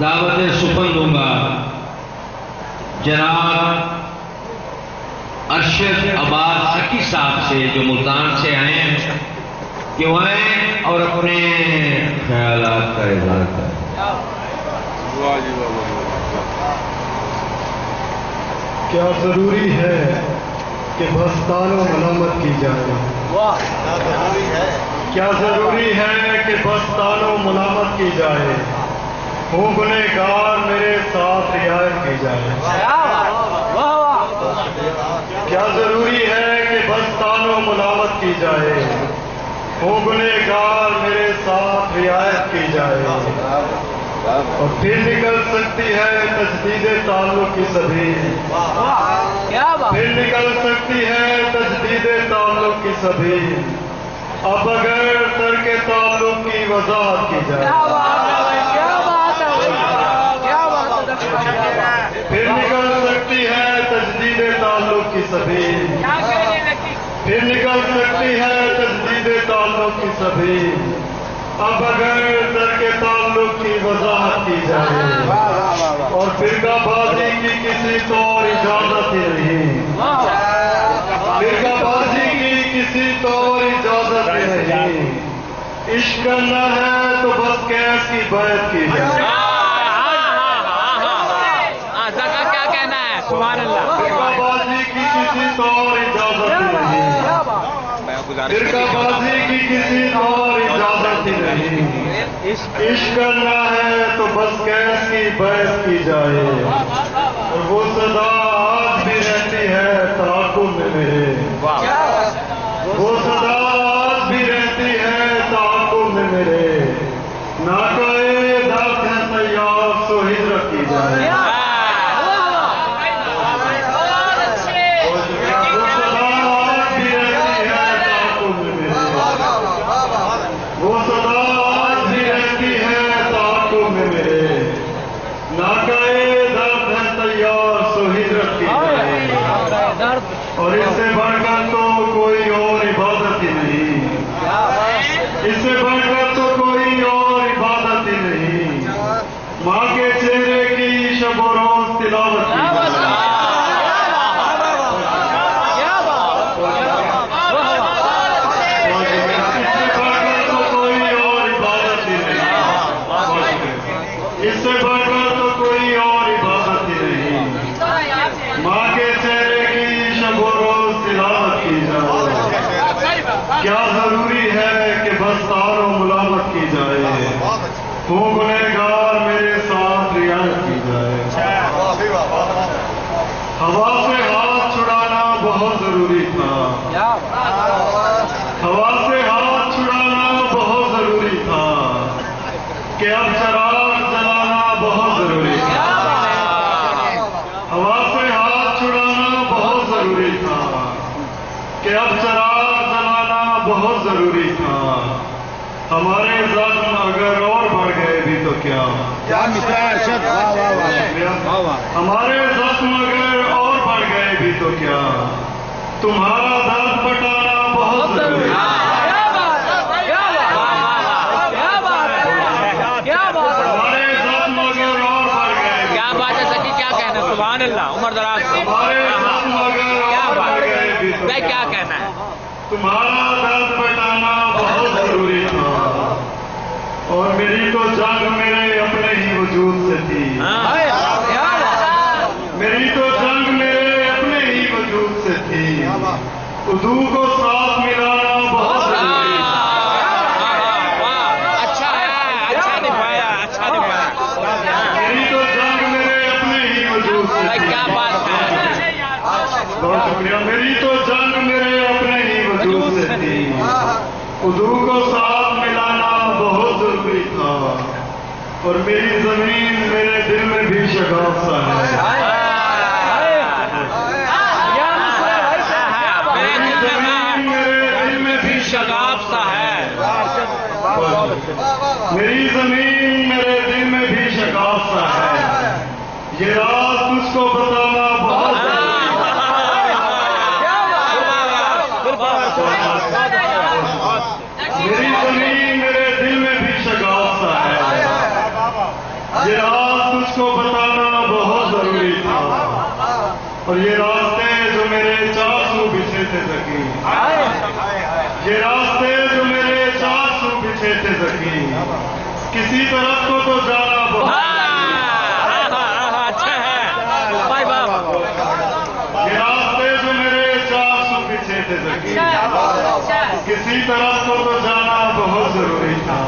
دعوت سخن دوں گا جناب ارشد عباس سکی صاحب سے جو ملتان سے آئے ہیں کہ وہ آئیں اور اپنے خیالات کا اظہار کریں۔ کیا ضروری ہے کہ بس تانو ملامت کی جائے؟ کیا ضروری ہے کہ بس تانو ملامت کی جائے؟ ہوں گنہگار میرے ساتھ رعایت کی جائے۔ کیا ضروری ہے کہ بس تانو ملامت کی جائے؟ ہوں گنہگار میرے ساتھ رعایت کی جائے۔ اور پھر نکل سکتی ہے تجدید تعلق کی سبیل، پھر نکل سکتی ہے تجدید تعلق کی سبیل، اب اگر ترک تعلق کی وضاحت کی جائے۔ پھر نکل سکتی ہے تجدید تعلق کی سبیل، پھر نکل سکتی ہے تجدید تعلق کی سبیل، اب اگر ترک تعلق کی وضاحت کی جائے۔ اور فرقہ بازی کی کسی تو اجازت ہی نہیں، فرقہ بازی کی کسی تو اجازت ہی نہیں، عشق کرنا ہے تو بس کیس کی بیعت کی جائے۔ کیا کہنا ہے؟ سبحان اللہ۔ فرقہ بازی کی کسی تو اجازت ہی نہیں، فرقہ بازی کی کسی اور اجازت ہی نہیں، عشق کرنا ہے تو بس کیس کی بیعت کی جائے۔ اور وہ صدا آج بھی رہتی ہے تعاقب میں میرے، وہ صدا آج بھی رہتی ہے تعاقب میں میرے، ناکائے دست ہے تیار سو ہجرت کی جائے۔ اور اس سے بڑھ کر تو کوئی اور عبادت ہی نہیں، اس سے بڑھ کر تو کوئی اور عبادت ہی نہیں، ماں کے چہرے کی شب و روز تلاوت کی جائے۔ اس سے بڑھ کر تو کوئی اور عبادت ہی نہیں، ماں کے چہرے کی شب و روز تلاوت کی جائے۔ کیا ضروری ہے کہ بس تانو ملامت کی جائے؟ ہوں گنہگار میرے ساتھ رعایت کی جائے۔ ہوا سے ہاتھ چھڑانا بہت ضروری تھا، ہوا سے ہاتھ چھڑانا بہت ضروری تھا، کہ اب چراغ جلانا بہت ضروری تھا۔ ہوا سے ہاتھ چھڑانا بہت ضروری تھا، کہ اب چراغ جلانا بہت ضروری تھا۔ ہمارے زخم اگر اور بڑھ گئے بھی تو کیا، ہمارے زخم اگر اور بڑھ گئے بھی تو کیا، تمہارا درد بٹانا بہت ضروری تھا۔ سبحان اللہ۔ عمر دراز ہمارے زخم اگر اور بڑھ گئے بھی تو کیا کہنا ہے؟ تمہارا درد بٹانا بہت ضروری تھا۔ اور میری تو جنگ میرے اپنے ہی وجود سے تھی، میری تو جنگ میرے اپنے ہی وجود سے تھی، اردو کو ساتھ ملانا بہت ضروری تھا۔ اچھا ہے، اچھا نبھایا، اچھا نبھایا۔ میری تو جنگ میرے اپنے ہی وجود سے تھی، کیا بات ہے؟ بہت شکریہ۔ میری تو جنگ میرے اپنے ہی وجود سے تھی، اردو کو ساتھ ملانا بہت ضروری تھا۔ اور میری زمین میرے دل میں بھی شگاف سا ہے، میرے دل میں بھی شگاف سا ہے۔ میری زمین میرے دل میں بھی شگاف سا ہے، یہ راز تجھ کو بتانا بہت ضروری ہے۔ میری زمین میرے دل میں بھی شگاف سا ہے، یہ یہ راز تجھ کو بتانا بہت ضروری تھا، اور یہ راستے جو میرے چاسو بچھے تھے زکی، یہ راستے جو میرے چاسو بچھے تھے زکی، کسی طرف کو تو جانا بہت اچھا ہے بھائی باپ، یہ راستے جو میرے چاسو بچھے تھے زکی، کسی طرف کو تو جانا بہت ضروری تھا۔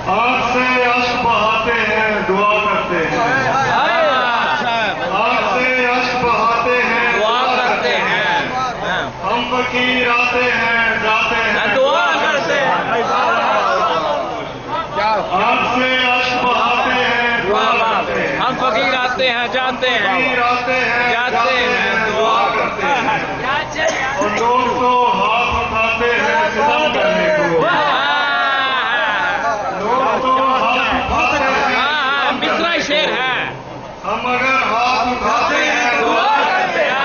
آنکھ سے اشک بہاتے ہیں دعا کرتے ہیں، آنکھ سے اشک بہاتے ہیں دعا کرتے ہیں، ہم فقیر آتے ہیں جاتے ہیں دعا کرتے ہیں، آنکھ سے اشک بہاتے ہیں دعا کرتے ہیں، ہم فقیر آتے ہیں جانتے ہیں، فقیر آتے ہیں جاتے ہیں، دعا کرتے ہیں، اور لوگ تو ہاتھ اٹھاتے ہیں ستم کرنے کو، لوگ تو ہاتھ اٹھاتے ہیں، مصرعی شعر ہے، ہم اگر ہاتھ اٹھاتے ہیں دعا کرتے ہیں۔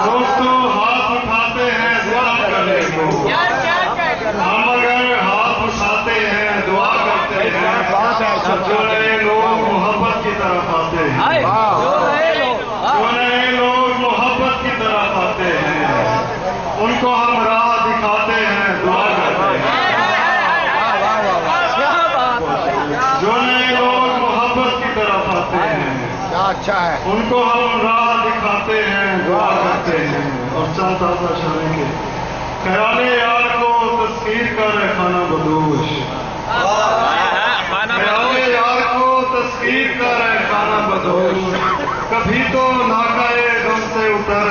لوگ تو ہاتھ اٹھاتے ہیں دعا کرنے کو، ہم اگر ہاتھ اٹھاتے ہیں دعا کرتے ہیں، جو نئے لوگ محبت کی طرف آتے ہیں، جو نئے لوگ محبت کی طرف آتے ہیں، ان کو ہم راہ دکھاتے ہیں دعا کرتے ہیں، جو نئے لوگ محبت کی طرف آتے ہیں اچھا ہے، ان کو ہم راہ دکھاتے ہیں دعا کرتے ہیں۔ اور چند تازہ شاعری کے خیال یار کو تسخیر کر خانہ بدوش، خیال یار کو تسخیر کر خانہ بدوش، کبھی تو ناکائے غم سے اتر